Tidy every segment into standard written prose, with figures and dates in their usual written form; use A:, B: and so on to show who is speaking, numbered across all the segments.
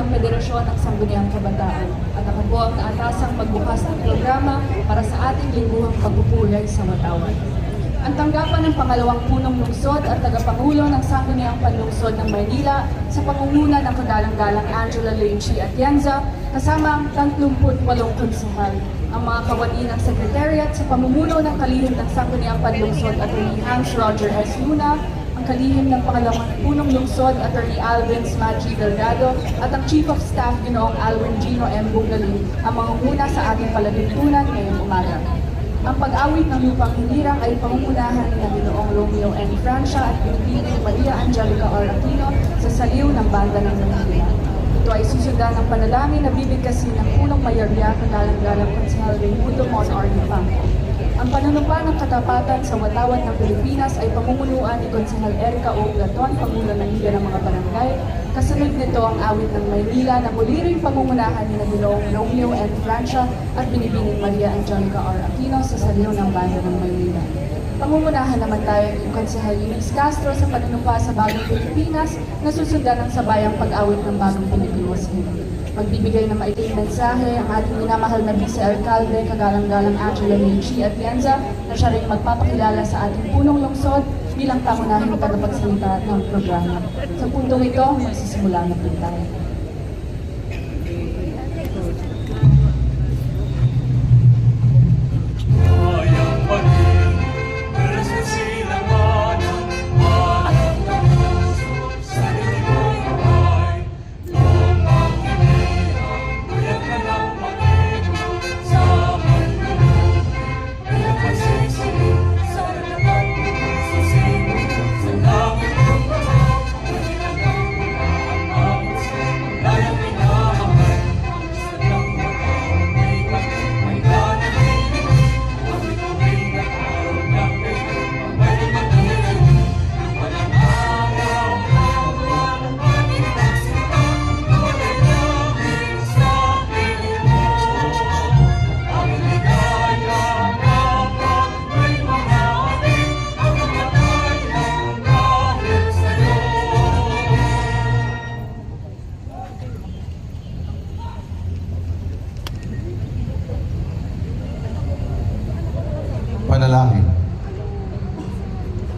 A: ng Federasyon ng Sangguniang Kabataan at ako po ang naatasang magbukas ng programa para sa ating lingguhang pagpupulay sa Watawat. Ang tanggapan ng pangalawang punong lungsod at tagapangulo ng Sangguniang Panlungsod ng Maynila sa pangunguna ng kagalang-galang Angela Lechi Atienza kasama ang 38 konsehal, ang mga kawani ng Secretariat sa pamumuno ng kalihim ng Sangguniang Panlungsod at Hans Roger S. Luna, ang kalihim ng pangalawang punong lungsod Attorney Alvin Smachi Delgado at ang Chief of Staff Ginoong Alwin Gino M. Bungalin ang mangunguna sa ating palatuntunan ngayong umaga. Ang pag-awit ng lupang hinirang ay pangungunahan ni Ginoong Romeo N. Francia at Pinipining Maria Angelica R. Aquino sa saliw ng Banda ng Manila. Ito ay susundan ng panalangin na bibigkasin ng punong mayarya kagalang-galang Konsehal Raimundo Mon Arnipang. Ang panunumpa ng katapatan sa Watawat ng Pilipinas ay pamumunuan ni Konsehal Erica O. Platon, Pangulo ng Liga ng mga Barangay. Kasunod nito ang awit ng Maynila na muli rin pamumunahan ni Ginoong Romeo N. Francia at Binibining Maria Angelica R. Aquino sa saliw ng Banda ng Maynila. Pangungunahan naman tayo ng Konsehal Eunice Castro sa panunumpa sa Bagong Pilipinas na susundan ng sabayang pag-awit ng Bagong Pilipinas. Magbibigay ng maikling mensahe ang ating minamahal na Vice-Alcalde, kagalang-galang Angela Lechi Atienza, na siya rin magpapakilala sa ating punong lungsod bilang pangunahing tagapagsalita ng programa. Sa puntong ito, magsisimula na po tayo.
B: Panalangin.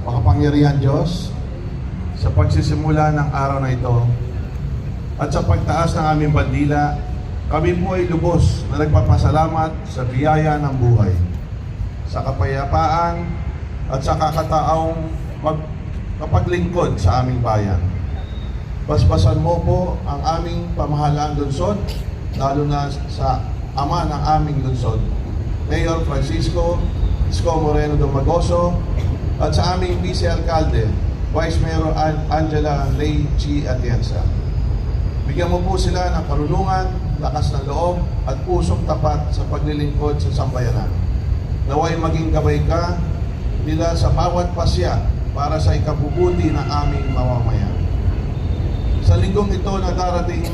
B: Makapangyarihan Diyos, sa pagsisimula ng araw na ito at sa pagtaas ng aming bandila, kami po ay lubos na nagpapasalamat sa biyaya ng buhay, sa kapayapaan at sa kakataong magpapaglingkod sa aming bayan. Basbasan mo po ang aming pamahalaan lungsod, lalo na sa ama ng aming lungsod, Mayor Francisco Isko Moreno Domagoso, at sa aming Vice-Alcalde, Vice Mayor Angela Lechi Atienza. Bigyan mo po sila ng karunungan, lakas ng loob, at pusong tapat sa paglilingkod sa sambayanan. Naway maging gabay ka nila sa bawat pasya para sa ikabubuti ng aming mamamayan. Sa linggong ito na darating,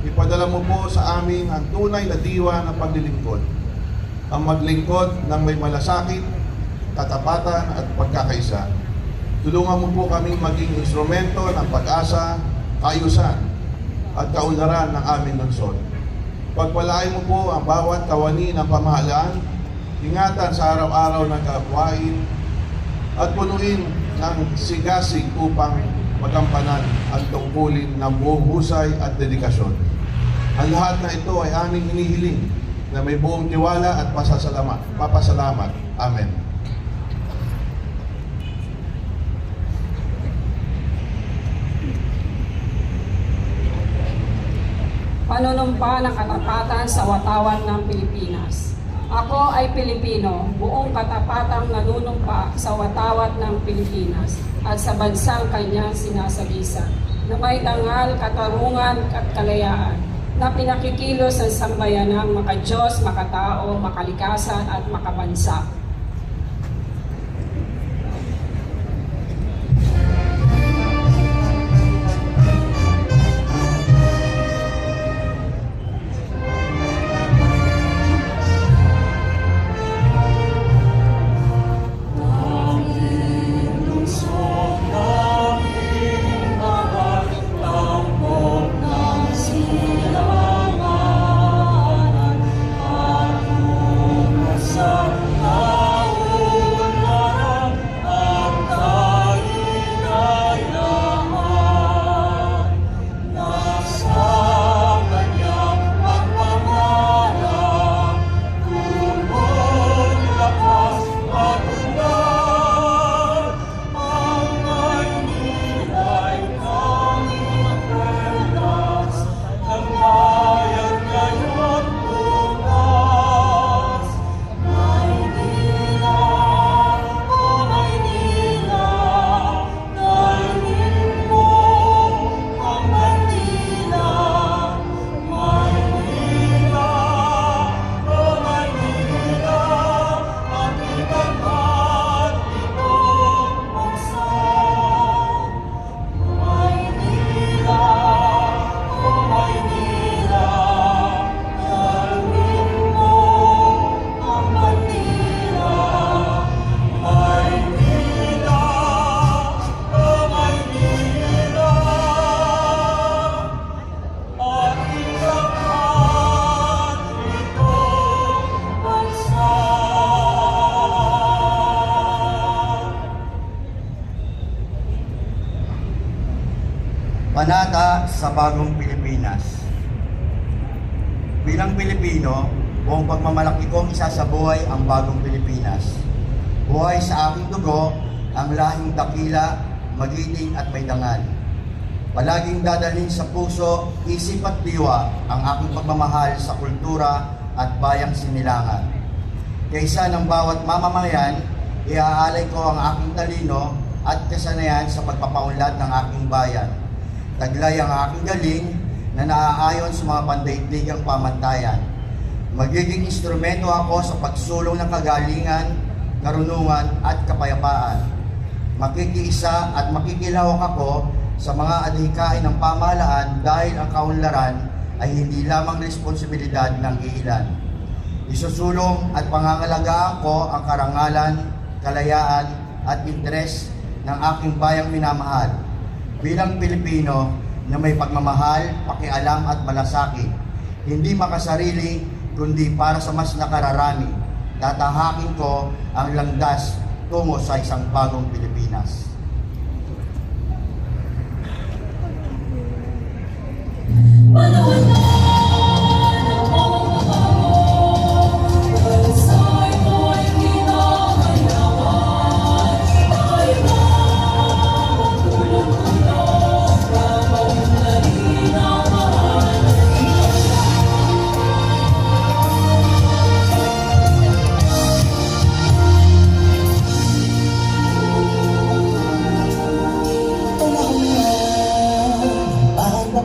B: ipadala mo po sa amin ang tunay na diwa ng paglilingkod, ang maglingkod ng may malasakit, katapatan at pagkakaisa. Tulungan mo po kaming maging instrumento ng pag-asa, kaayusan at kaunlaran ng aming lungsod. Pagpalain mo po ang bawat kawani ng pamahalaan, ingatan sa araw-araw ng gawain at punuin ng sigasig upang magampanan ang tungkulin ng buong husay at dedikasyon. Ang lahat na ito ay aming hinihiling na may buong tiwala at papasalamat. Amen.
C: Panunumpa ng katapatan sa Watawat ng Pilipinas. Ako ay Pilipino, buong katapatang nanunumpa sa Watawat ng Pilipinas at sa bansang kanyang sinasabisan, na may dangal, katarungan at kalayaan, na pinakikilos ang sambayanang maka-Diyos, makatao, makalikasan at makabansa.
D: Ang bagong Pilipinas. Bilang Pilipino, buong pagmamalaki kong isasabuhay ang bagong Pilipinas. Buhay sa aking dugo ang lahing dakila, magiting at may dangal. Palaging dadalhin sa puso, isip at diwa ang aking pagmamahal sa kultura at bayang sinilangan. Kaysa ng bawat mamamayan, iaalay ko ang aking talino at kasanayan sa pagpapaunlad ng aking bayan. Taglay ang aking galing na naaayon sa mga pandaigdigang pamantayan. Magiging instrumento ako sa pagsulong ng kagalingan, karunungan at kapayapaan. Makikiisa at makikilahok ako sa mga adhikain ng pamahalaan dahil ang kaunlaran ay hindi lamang responsibilidad ng iilan. Isusulong at pangangalagaan ko ang karangalan, kalayaan at interes ng aking bayang minamahal. Bilang Pilipino na may pagmamahal, pakialam at malasakit, hindi makasarili kundi para sa mas nakararami, tatahakin ko ang landas tungo sa isang bagong Pilipinas.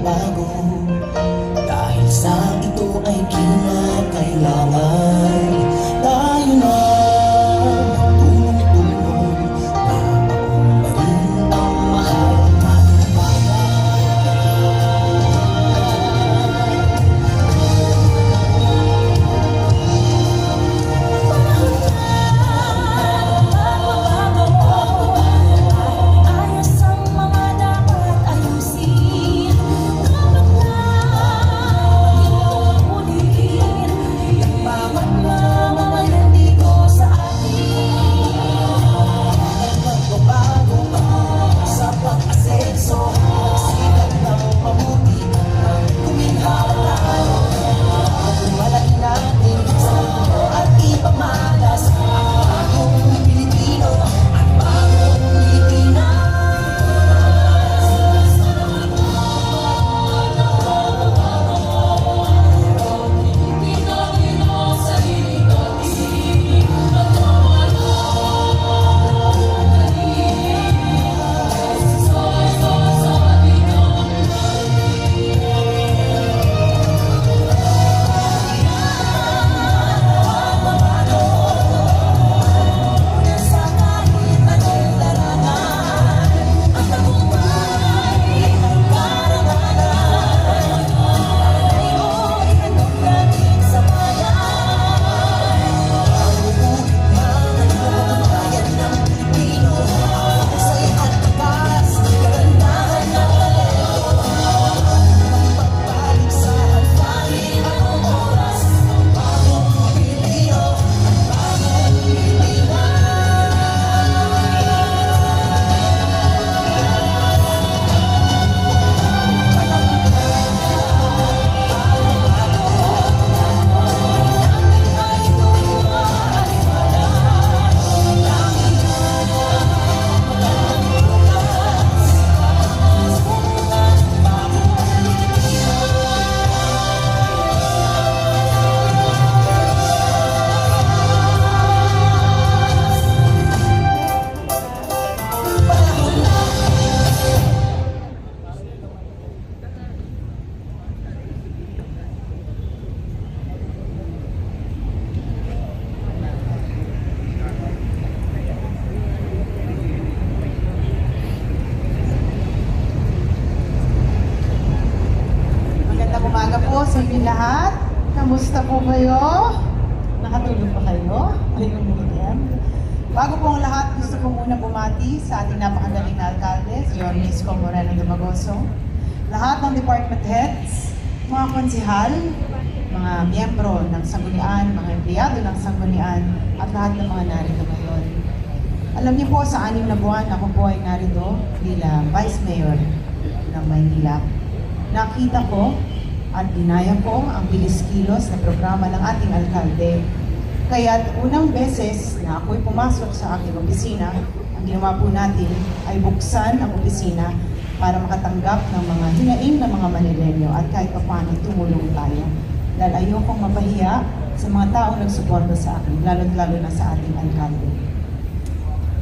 E: Bago dahil sa ito ay kinakailangan tayo na tumutulong na maumbarin ang mahal nating ayos ang mga dapat ayusin.
F: sa inyo lahat. Kamusta po kayo? Nakatulog pa kayo? Ayun mo yan. Bago po ang lahat, gusto ko muna bumati sa ating napakagaling na alkalde, si John Misco Moreno Dumagoso, lahat ng department heads, mga konsihal, mga miyembro ng sanggunian, mga empleyado ng sanggunian, at lahat ng mga narito ngayon. Alam niyo po, sa 6 na buwan, ako po ay narito bilang Vice Mayor ng Maynila. nakita ko at ginaya ko ang bilis kilos na programa ng ating alkalde. Kaya unang beses na ako'y pumasok sa aking opisina, ang ginawa po natin ay buksan ang opisina para makatanggap ng mga hinaing ng mga Manilenyo at kahit paano tumulong tayo. Dahil ayokong mapahiya sa mga taong nagsuporta sa akin, lalo na sa ating alkalde.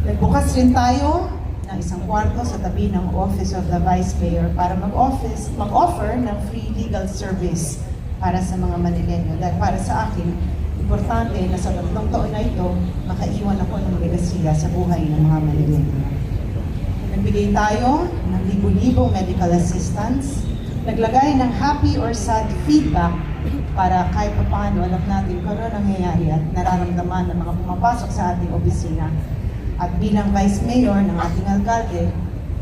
F: Nagbukas rin tayo ng isang kwarto sa tabi ng Office of the Vice Mayor para mag-offer ng free legal service para sa mga Manilenyo. Dahil para sa akin, importante na sa 3 taon na ito, makaiwan ako ng legasiya sa buhay ng mga Manilenyo. Nagbigay tayo ng libo-libong medical assistance, naglagay ng happy or sad feedback para kahit paano alam natin kung ano nangyayari at nararamdaman ng mga pumapasok sa ating opisina. At bilang Vice Mayor ng ating alkalde,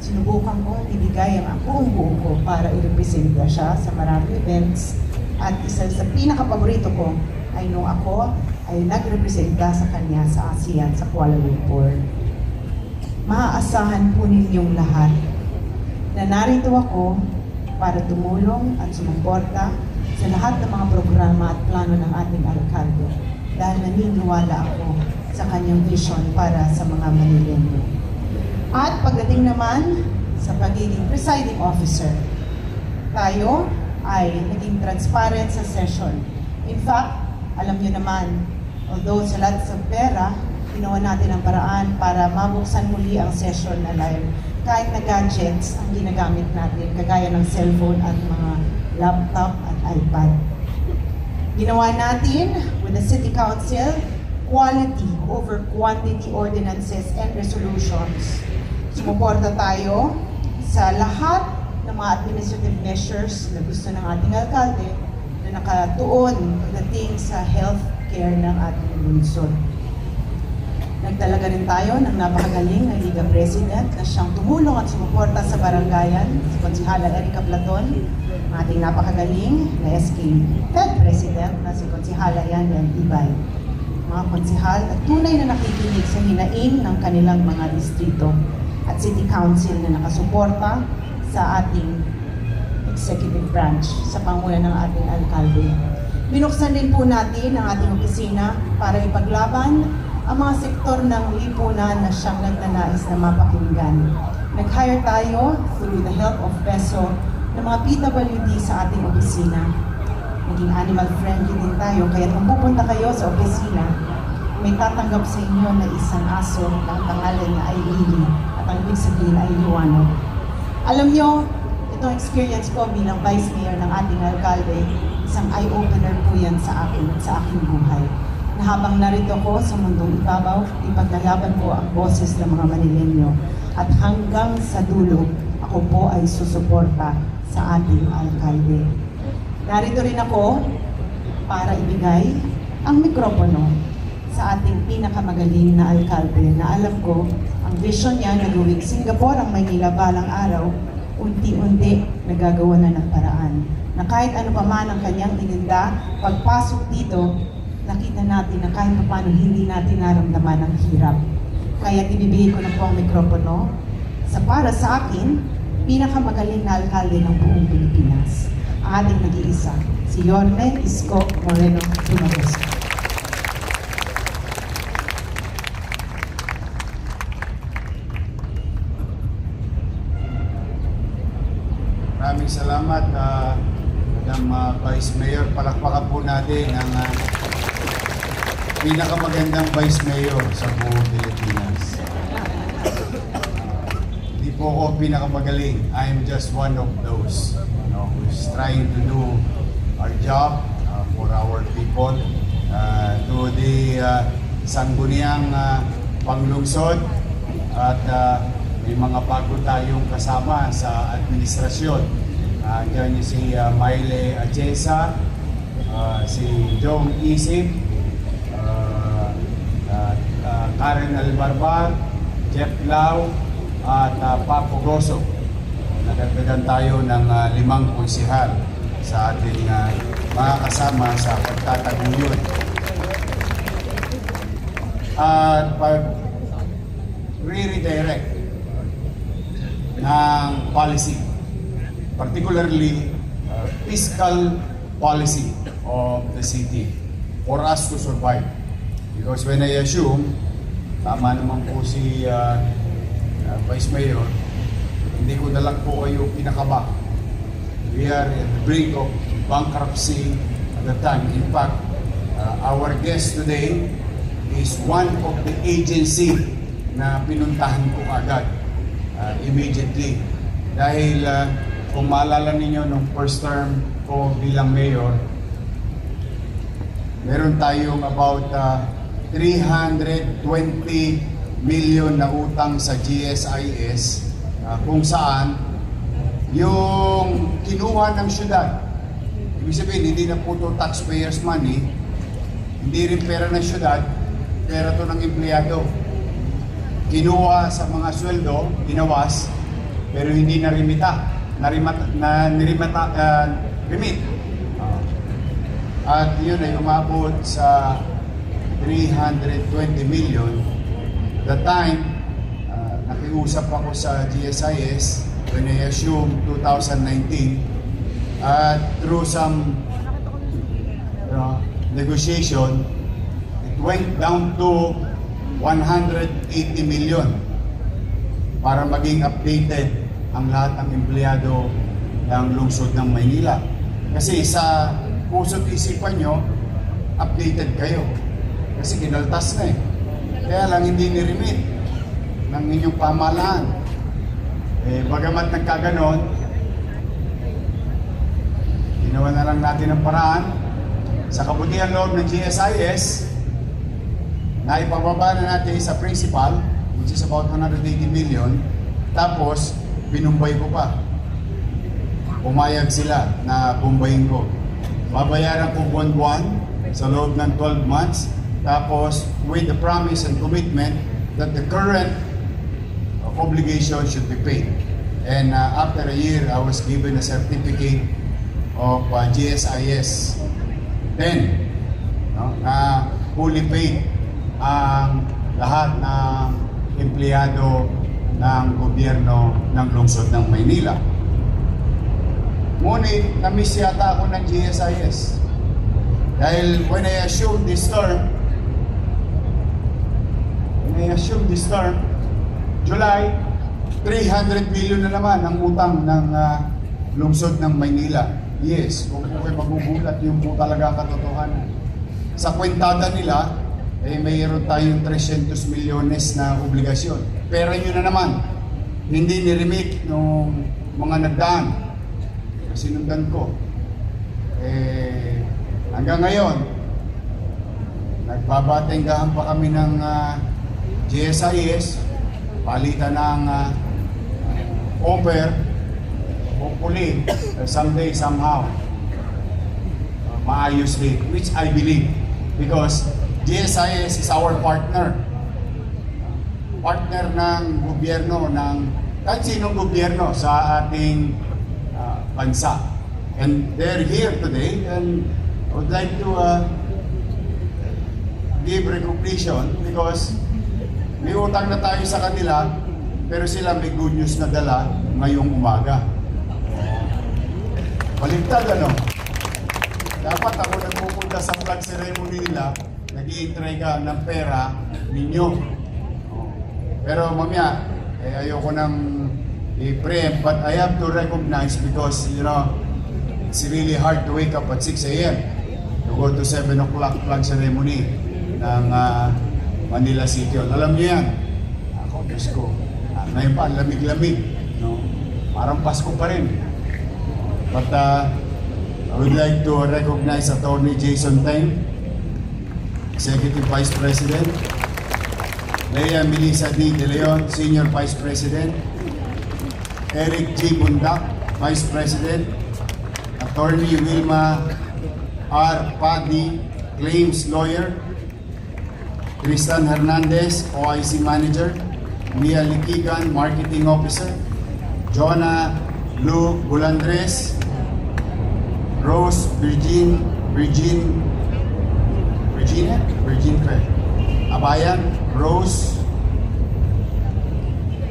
F: sinubukan kong ibigay ang buong buo ko para i-representa siya sa maraming events. At isa sa pinakapaborito ko ay nung ako ay nag-representa sa kanya sa ASEAN sa Kuala Lumpur. Maaasahan po ninyong lahat na narito ako para tumulong at sumuporta sa lahat ng mga programa at plano ng ating alkalde dahil naniniwala ako sa kanyang vision para sa mga Manilenyo. At pagdating naman sa pagiging presiding officer, tayo ay naging transparent sa session. In fact, alam niyo naman, although sa lahat sa pera, ginawa natin ang paraan para mabuksan muli ang session na live. Kahit na gadgets ang ginagamit natin, kagaya ng cellphone at mga laptop at iPad. Ginawa natin with the City Council quality over quantity ordinances and resolutions. Sumuporta tayo sa lahat ng mga administrative measures na gusto ng ating alkalde na nakatuon pagdating sa health care ng ating lungsod. Nagtalaga rin tayo ng napakagaling na Liga President na siyang tumulong at sumuporta sa barangayan, si Konsihala Erica Platon, ang ating napakagaling na SK Fed President na si Konsihala Yan Tibay. Mga konsihal at tunay na nakikinig sa hinaing ng kanilang mga distrito at City Council na nakasuporta sa ating executive branch sa panguna ng ating alkalde. Binuksan din po natin ang ating opisina para ipaglaban ang mga sektor ng lipunan na siyang nagnanais na mapakinggan. Nag-hire tayo through the help of PESO ng mga PWD sa ating opisina. Naging animal friendly din tayo, kaya kung pupunta kayo sa opisina, may tatanggap sa inyo na isang aso na ang pangalan niya ay Lily at ang ibig sabihin ay Luano. Alam nyo, itong experience ko bilang Vice Mayor ng ating alkalde, isang eye-opener po yan sa akin at sa aking buhay. Na habang narito ko sa mundong ibabaw, ipaglalaban ko ang boses ng mga Manilenyo at hanggang sa dulo, ako po ay susuporta sa ating alkalde. Narito rin ako para ibigay ang mikropono sa ating pinakamagaling na alkalde na alam ko ang vision niya na gawing Singapore ang Maynila balang araw, unti-unti nagagawa na ng paraan. Na kahit ano pa man ang kanyang ininda, pagpasok dito, nakita natin na kahit paano hindi natin naramdaman ang hirap. Kaya ibibigay ko na po ang mikropono sa para sa akin, pinakamagaling na alkalde ng buong Pilipinas. Ang ating nag-iisa, si Yorme Isko Moreno Tumagoso.
G: Maraming salamat, Madam Vice Mayor. Palakpakan po natin ang pinakamagandang Vice Mayor sa buong Pilipinas. Hindi po ako pinakamagaling. I am just one of those who's trying to do our job for our people. To the sangguniang panglungsod at may mga bago tayong kasama sa administrasyon. Diyan si Maile Atienza, si Jong Isip, Karen Albarbar, Jeff Lau, at Papo Grosso. Nagdagdagan tayo ng 5 konsihal sa ating mga kasama sa pagtataguyod. At pag re-redirect ng policy, particularly fiscal policy of the city for us to survive. Because when I assume, tama naman po si Vice Mayor, hindi ko na lang po kayo pinakaba. We are at the brink of bankruptcy at the time. In fact, our guest today is one of the agency na pinuntahan ko agad immediately. Dahil kung maalala ninyo nung first term ko bilang mayor, meron tayong about 320 million na utang sa GSIS kung saan yung kinuha ng syudad, ibig sabihin hindi na po ito taxpayers money, hindi rin pera ng syudad, pera to ng empleyado. Kinuha sa mga sweldo, ginawas, pero hindi narimita, remit. At yun ay umabot sa 320 million. The time, nakiusap ako sa GSIS when I assumed 2019, through some negotiation, it went down to 180 million para maging updated ang lahat ng empleyado ng lungsod ng Maynila. Kasi sa puso't isipan nyo, updated kayo. Kasi kinaltas na eh. Kaya lang hindi ni-remit ng inyong pamahalaan. Bagamat nagkaganon, ginawa na lang natin ang paraan sa kabutihan loob ng GSIS na ipababa na natin sa principal, which is about 180 million, tapos binumbay ko pa. Pumayag sila na bumbayin ko. Babayaran ko buwan-buwan sa loob ng 12 months, tapos with the promise and commitment that the current obligation should be paid. And after a year, I was given a certificate of GSIS 10 na fully paid ang lahat ng empleyado ng gobyerno ng lungsod ng Maynila. Ngunit na-miss yata ako ng GSIS. Dahil when I assumed this term, July, 300 billion na naman ang utang ng lungsod ng Maynila. Yes, kung po kayo magugulat, yung po talaga ang katotohanan. Sa kwentada nila, mayroon tayong 300 milyones na obligasyon. Pera nyo na naman, hindi ni-remit nung mga nagdaan. Sinundan ko. Hanggang ngayon, nagbabatenggahan pa kami ng GSIS, palitan ng offer, hopefully, someday, somehow, maayos din, which I believe, because GSIS is our partner. Partner ng gobyerno, ng kahit sinong gobyerno sa ating bansa. And they're here today, and I would like to give recognition because may utang na tayo sa kanila, pero sila may good news na dala ngayong umaga. Baligtad ano? Dapat ako nagpupunta sa flag ceremony nila, nag-iintrega ng pera ninyo. Pero mamaya, ayoko nang i-preempt, but I have to recognize because, you know, it's really hard to wake up at 6 a.m. to go to 7 o'clock flag ceremony ng Manila City Hall. Alam niyo yan. Ako, Diyos ko. Ngayon pa, lamig-lamig. No? Parang Pasko pa rin. But I would like to recognize Attorney Jason Teng, Executive Vice President, Lea Melissa D. De Leon, Senior Vice President, Eric G. Bundak, Vice President, Attorney Wilma R. Padi, Claims Lawyer, Tristan Hernandez, OIC Manager, Mia Likigan, Marketing Officer, Jonah Lou Bulandres, Rose Virgin Abayan, Rose,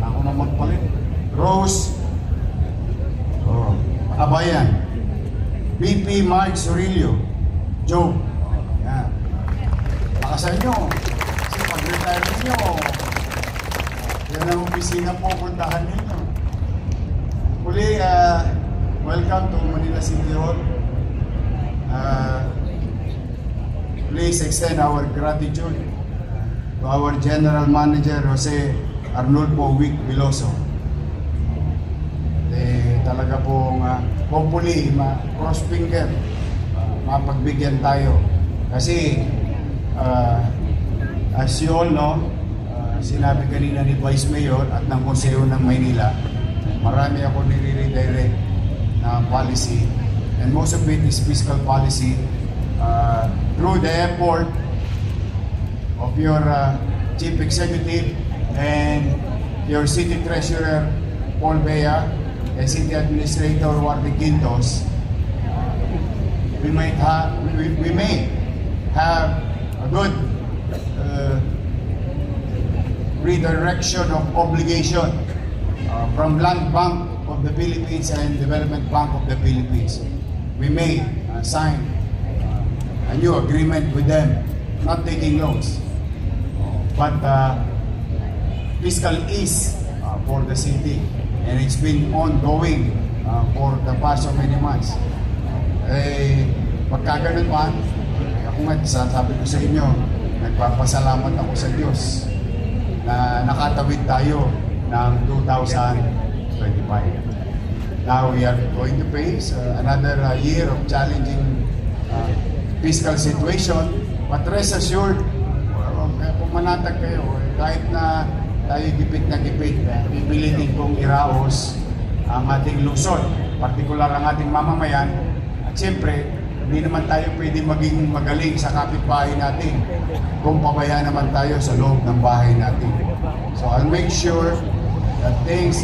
G: ako na magpalit, Rose Abayan, VP Mark Sorillo. Joe. Yan. Pakasan nyo. Kasi pag-retire nyo, yan ang opisina po, puntahan ninyo. Muli, welcome to Manila City Hall. Please extend our gratitude to our General Manager, Jose Arnulfo Wick Veloso. Talaga pong hopefully, cross finger, mapagbigyan tayo. Kasi, as you all know, sinabi kanina ni Vice Mayor at ng Konseo ng Maynila, marami ako nire-redirect na policy, and most of it is fiscal policy through the effort of your Chief Executive and your City Treasurer, Paul Bea, and City Administrator, Wardy Quintos. We may have a good redirection of obligation from Land Bank of the Philippines and Development Bank of the Philippines. We may sign a new agreement with them, not taking loans, but fiscal ease for the city, and it's been ongoing for the past so many months. Pagka ganun pa, ako nga, sabi ko sa inyo, nagpapasalamat ako sa Diyos na nakatawid tayo ng 2025. Now we are going to face another year of challenging fiscal situation, but rest assured, kung manatag kayo, kahit na tayo gipit na gipit, pipilitin kong iraos ang ating lungsod, partikular ang ating mamamayan, at siyempre, hindi naman tayo pwede maging magaling sa kapitbahay natin kung pabayaan naman tayo sa loob ng bahay natin. So I'll make sure that things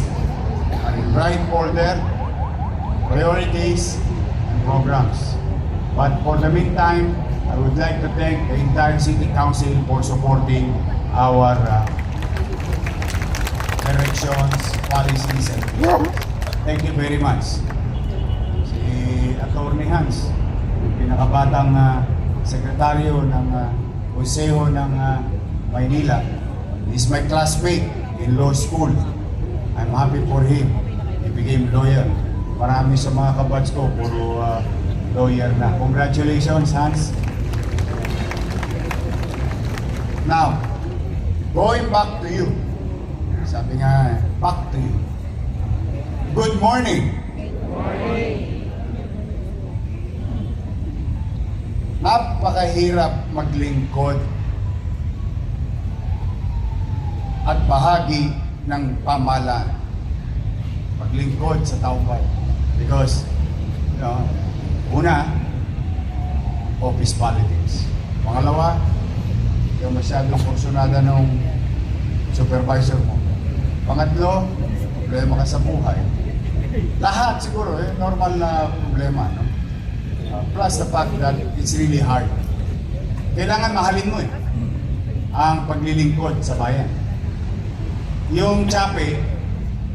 G: are in right order, priorities, and programs. But for the meantime, I would like to thank the entire City Council for supporting our directions, policies, and thank you very much. Si Atty. Hans, yung pinakabatang sekretaryo ng Konseho ng Maynila, is my classmate in law school. I'm happy for him. He became lawyer. Marami sa mga kabatch ko, puro lawyer na. Congratulations, Hans. Now, going back to you. Sabi nga, back to you. Good morning. Good morning. Napakahirap maglingkod at bahagi ng pamahalaan. Maglingkod sa tao bayan. Because, una, office politics. Pangalawa, yung masyadong kursunada ng supervisor mo. Pangatlo, problema ka sa buhay. Lahat siguro, normal na problema. No? Plus the fact that it's really hard. Kailangan mahalin mo ang paglilingkod sa bayan. Yung tsape,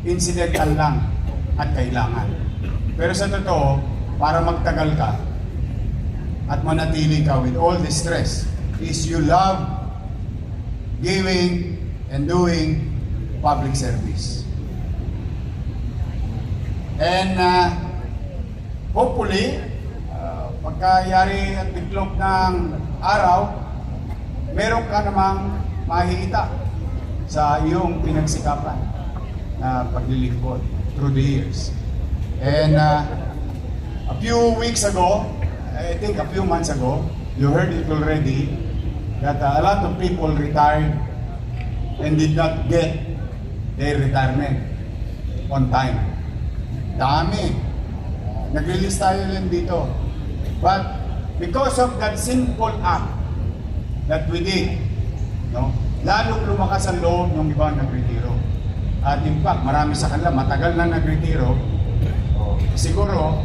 G: incidental lang at kailangan. Pero sa totoo, para magtagal ka at manatili ka with all the stress, is you love giving and doing public service. And hopefully, pagkayari at tiklop ng araw, meron ka namang makikita sa iyong pinagsikapan na paglilingkod through the years. And a few weeks ago, I think a few months ago, you heard it already, that a lot of people retired and did not get their retirement on time. Dami. Nag-release tayo lang dito. But because of that simple act that we did, lalong lumakas ang loob ng ibang nagretiro. At in fact, marami sa kanila matagal na nagretiro. Siguro,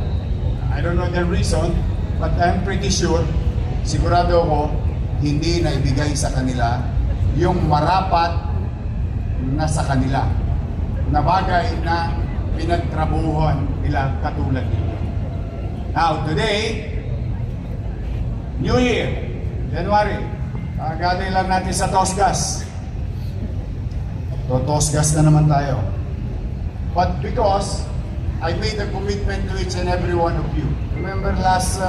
G: I don't know the reason, but I'm pretty sure, sigurado ako, hindi na ibigay sa kanila yung marapat na sa kanila, na bagay na pinagtrabuhan nila katulad nila. Now, today, New Year, January, galing lang natin sa Tosgas. Tosgas na naman tayo. But because I made a commitment to each and every one of you. Remember last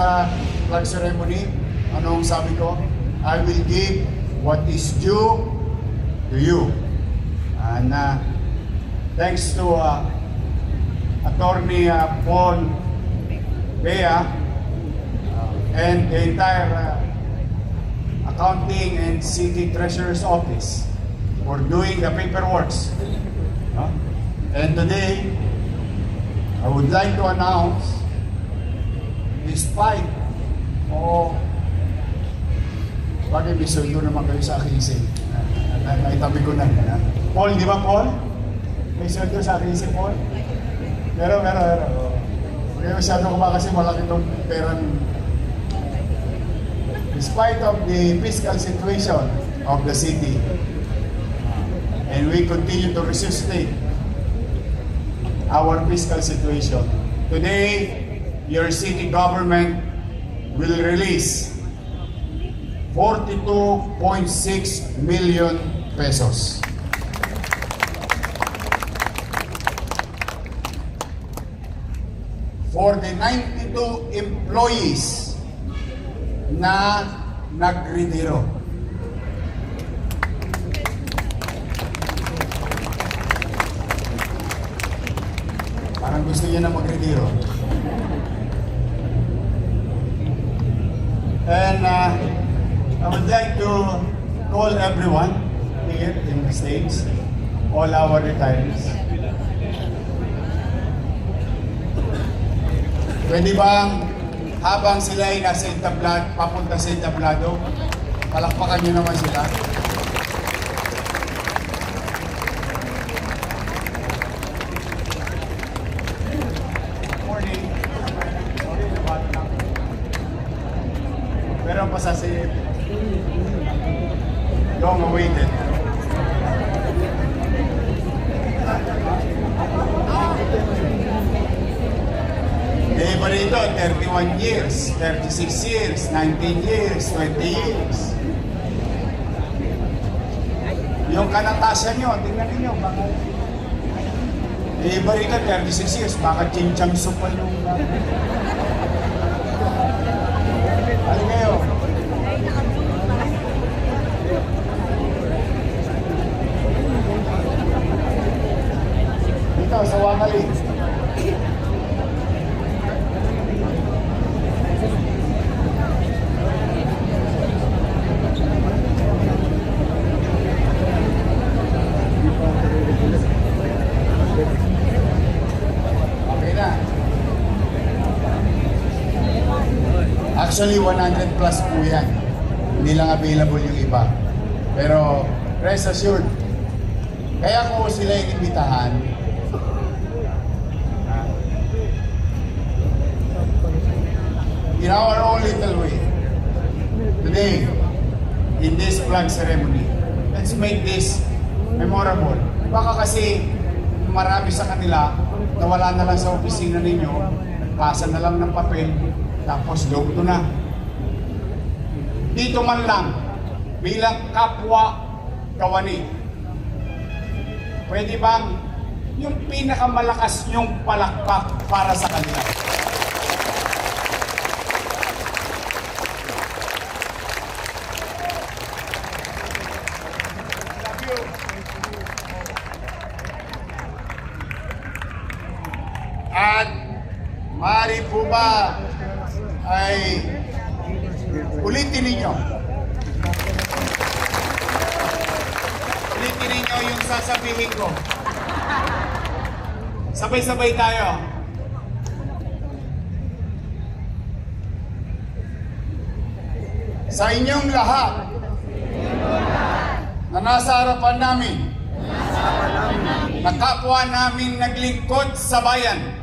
G: flag ceremony? Anong sabi ko? I will give what is due to you. And thanks to Attorney Paul Bea and the entire accounting and city treasurer's office for doing the paperwork. And today, I would like to announce, despite, bakit may sundo naman kayo sa akin si naitabi ko na. Paul, di ba Paul? May sundo sa akin si Paul? Pero. Kaya masyado ko ba kasi malaki itong perang. Despite of the fiscal situation of the city, and we continue to resuscitate our fiscal situation. Today, your city government will release 42.6 million pesos. For the 92 employees na nagretiro. Parang gusto niya na mag-retiro. And I would like to call everyone here in the States, all our retirees. Pwede bang habang sila ay nasa entablado, papunta sa entablado, palakpakan nyo naman sila? Pero ang pasasayip, long awaited. Di ba rito, 31 years, 36 years, 19 years, 20 years. Yung kanatasan nyo, tingnan ninyo, baka... Di ba rito, 36 years, baka chinchang supal yung... Ano kayo? Dito, sa Wangali. Okay na. Actually, 100 plus po yan. Hindi lang available yung iba. Pero, rest assured, kaya ko sila inimbitahan. In our own little way, today, in this flag ceremony, let's make this memorable. Baka kasi marami sa kanila na wala na lang sa opisina ninyo, pasa na lang ng papel, tapos dokto na. Dito man lang, bilang kapwa kawani, pwede bang yung pinakamalakas nyong palakpak para sa kanila? At maaari po ba ay ulitin ninyo? Ulitin ninyo yung sasabihin ko. Sabay-sabay tayo. Sa inyong lahat na nasa harapan namin, na kapwa namin naglingkod sa bayan,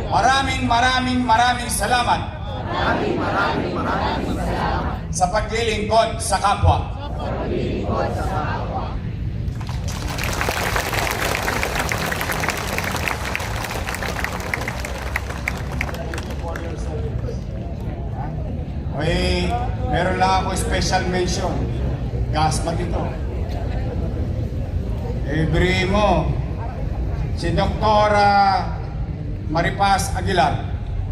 G: maraming salamat sa paglilingkod sa kapwa. Meron lang ako special mention. Gas pa dito. Libre mo. Si Doktora Maripas Aguilar.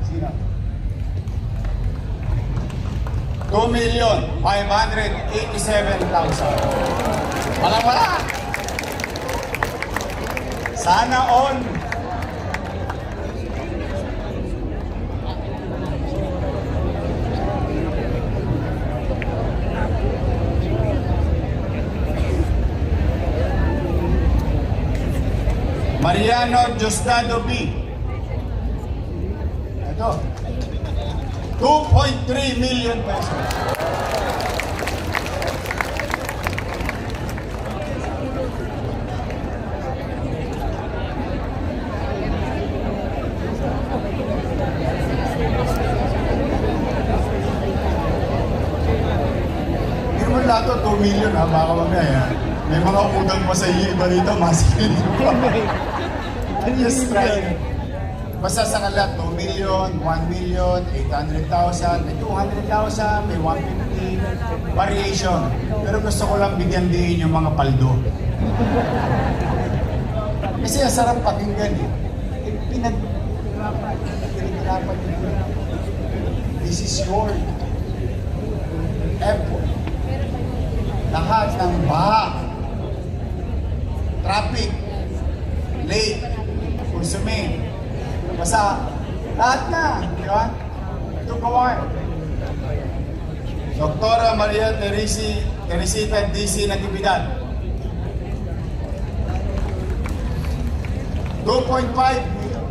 G: Sino? 2,587,000. Wala. Sana all. Mariano Diosdado B. Ito. 2.3 million pesos. Hindi naman lahat to 2 million ha, baka mamaya. May mga utang pa sa iyo, iba dito, masikil ko. Just try. Basta sa kalat, 2 million, 1 million, 800,000, may 200,000, may 150, variation. Pero gusto ko lang bigyan din yung mga paldo. Kasi ang sarap pakinggan eh. Pinaghirapan nyo. This is your effort. Lahat ng baha, traffic, late, consume, basta, lahat na, di ba? Ito kawan. Doktora Maria Teresita DC Natividad. 2.5 million.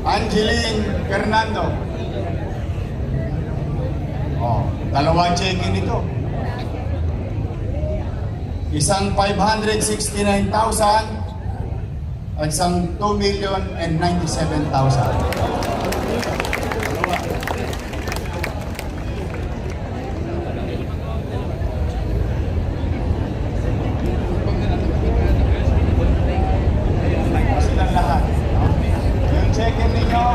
G: Angeline Fernando. Oh, dalawang check-in ito. Isang 569,000 at isang 2,097,000. Silang lahat. Yung check-in ninyo,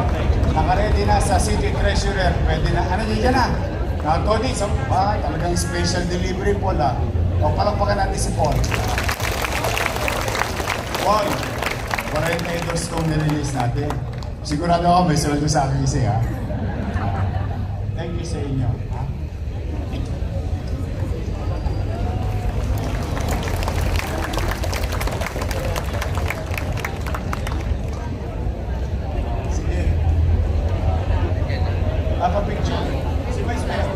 G: nakaredy na sa City Treasurer. Pwede na. Ano dyan na? Tony, so, talagang special delivery po la. O, palakpakan natin si Paul. Paul, 42 kung nirelease natin. Sigurado ako may sweldo sa akin kasi ha. Thank you sa inyo. Ha? Sige. Picture. Si Vice Mayor.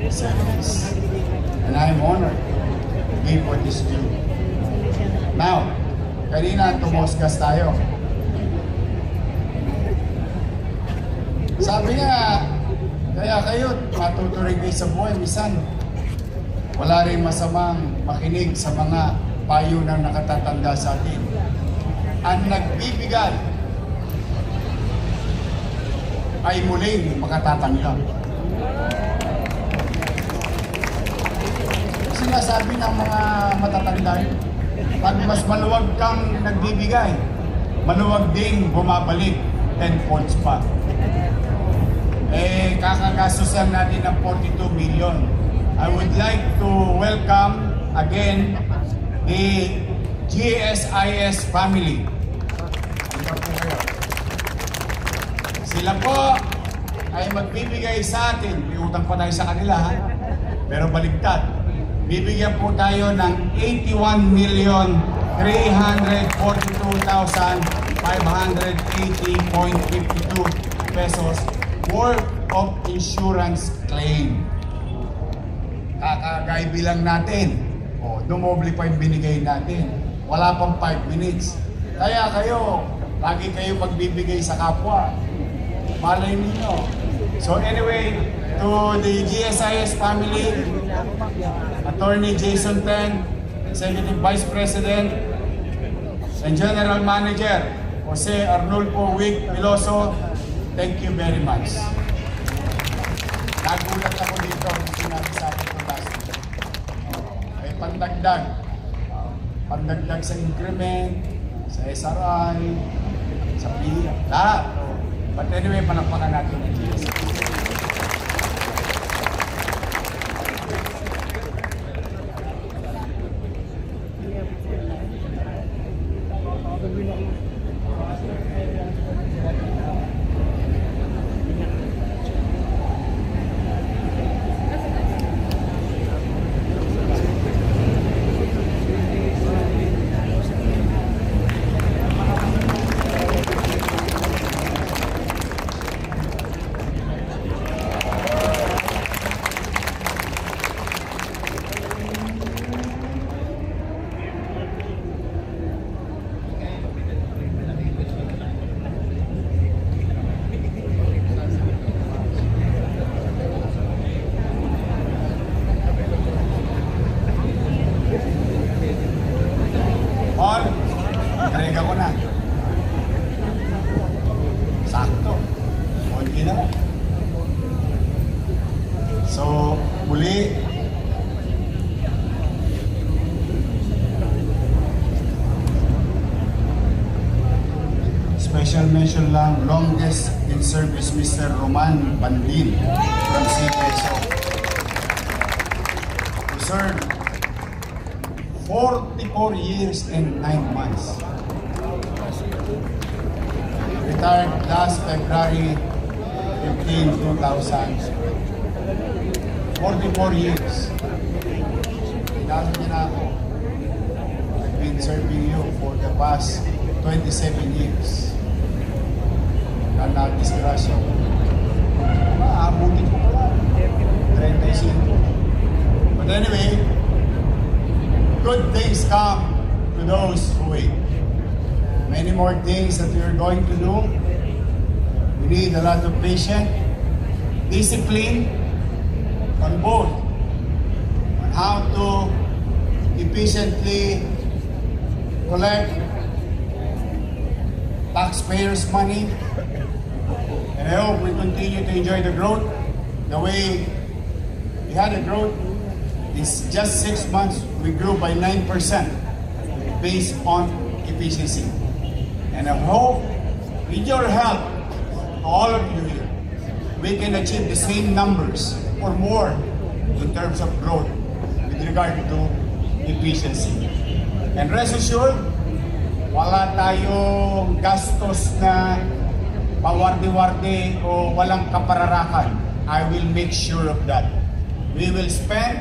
G: service. And I'm honored to be for this duty. Now, kanina tumosgas tayo. Sabi nga, kaya kayo matuturing kayo sa buhay, misan. Wala rin masamang makinig sa mga payo ng nakatatanda sa atin. Ang nagbibigay ay muling makatatanggap. Sinasabi ng mga matatanda, pag mas maluwag kang nagbibigay, maluwag ding bumabalik 10 folds pa. Kakagastos lang natin ng 42 million. I would like to welcome again the GSIS family. Sila po ay magbibigay sa atin, may utang pa tayo sa kanila ha, pero baliktad. Bibigyan po tayo ng 81,342,580.52 pesos worth of insurance claim. Kakagay bilang natin. Dumoble pa yung binigay natin. Wala pang 5 minutes. Kaya kayo, lagi kayo magbibigay sa kapwa. Malay ninyo. So anyway, to the GSIS family, Attorney Jason Ten, Executive Vice President, and General Manager Jose Arnulfo Wick Veloso, thank you very much. Nagulat ako dito kung sinabi sa akin ito last week. May pandagdag sa increment, sa SRI, sa PIA, lahat. But anyway, palakpakan natin ang GSIS. Entrega ko na. Sakto. Okay na. So, muli, special mention lang, longest in service, Mr. Roman Bandin from CPSO. Who served 44 years and 9 months. Retired last February 15, 2000. 44 years. Pinalo niya na ako. I've been serving you for the past 27 years. Disgrasya. Maabutin ko pala. 35. But anyway, good things come to those who wait. Many more things that we are going to do. We need a lot of patience, discipline on both. On how to efficiently collect taxpayers' money. And I hope we continue to enjoy the growth the way we had a growth. In just 6 months, we grew by 9% based on efficiency. And I hope, with your help, all of you here, we can achieve the same numbers or more in terms of growth with regard to efficiency. And rest assured, wala tayong gastos na pawarde-warde o walang kapararakan. I will make sure of that. We will spend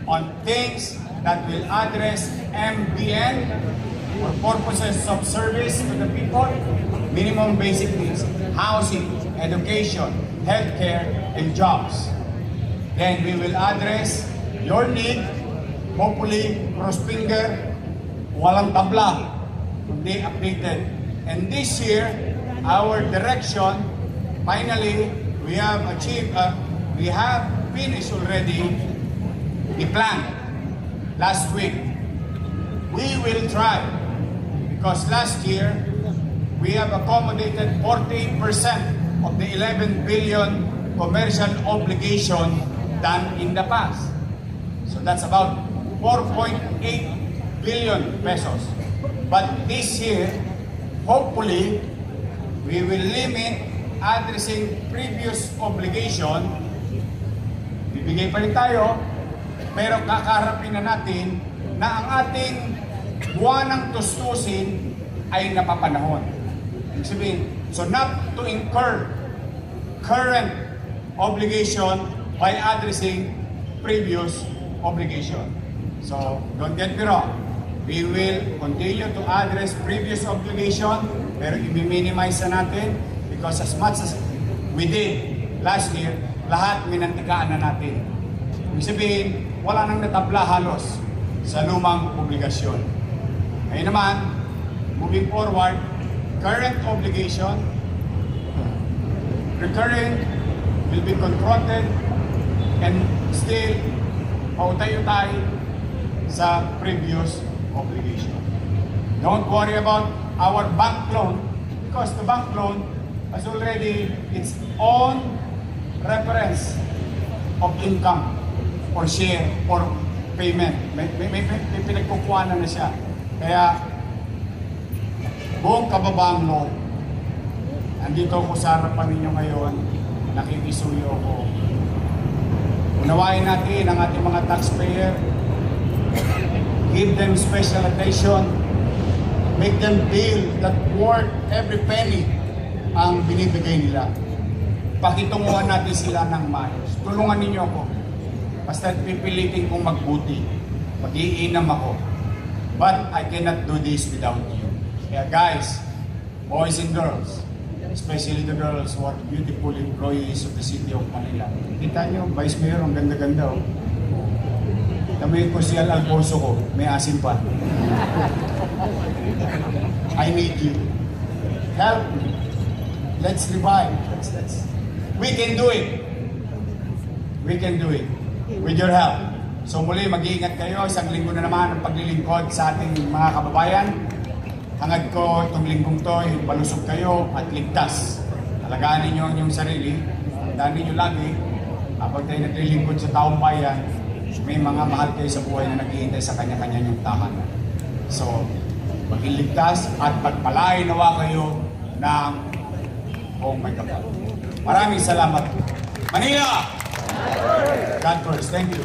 G: on things that will address MBN or purposes of service to the people, minimum basic needs, housing, education, healthcare, and jobs. Then we will address your need, hopefully cross finger, walang tabla, kundi updated. And this year, our direction, finally, we have finished already the plan last week. We will try, because last year, we have accommodated 40% of the 11 billion commercial obligation done in the past. So that's about 4.8 billion pesos. But this year, hopefully, we will limit addressing previous obligation. Bibigay pa rin tayo, pero kakaharapin na natin na ang ating buwan ng tustusin ay napapanahon. Ibig sabihin, so not to incur current obligation by addressing previous obligation. So, don't get me wrong. We will continue to address previous obligation, pero i-minimize na natin because as much as we did last year, lahat minantikaan na natin. Ibig sabihin, wala nang natabla halos sa lumang obligasyon. Ngayon naman, moving forward, current obligation, recurring will be confronted and still pautay-utay sa previous obligation. Don't worry about our bank loan because the bank loan has already its own reference of income or share or payment. May pinagkukuhanan na siya. Kaya buong kababaang loob, andito ako sa harapan ninyo ngayon, nakikisuyo ako. Unawain natin ang ating mga taxpayer, give them special attention, make them feel that worth every penny ang binibigay nila. Pakitunguhan natin sila ng maayos. Tulungan ninyo ako. Basta pipilitin kong magbuti. Mag-iinam ako. But I cannot do this without you. Kaya guys, boys and girls, especially the girls who are beautiful employees of the City of Manila. Kita nyo, Vice Mayor, ang ganda-ganda oh. Tabi ko si Alfonso ko, may asim pa. I need you. Help me. Let's revive. We can do it. We can do it. With your help. So muli, mag-iingat kayo. Isang linggo na naman ang paglilingkod sa ating mga kababayan. Hangad ko itong linggong to, palusog kayo at ligtas. Alagaan ninyo ang inyong sarili. Tandaan ninyo lagi, kapag tayo naglilingkod sa taong bayan, may mga mahal kayo sa buhay na naghihintay sa kanya-kanya niyong tahanan. So, maging ligtas at pagpalain nawa kayo ng oh my God. Maraming salamat. Manila! God first. Thank you.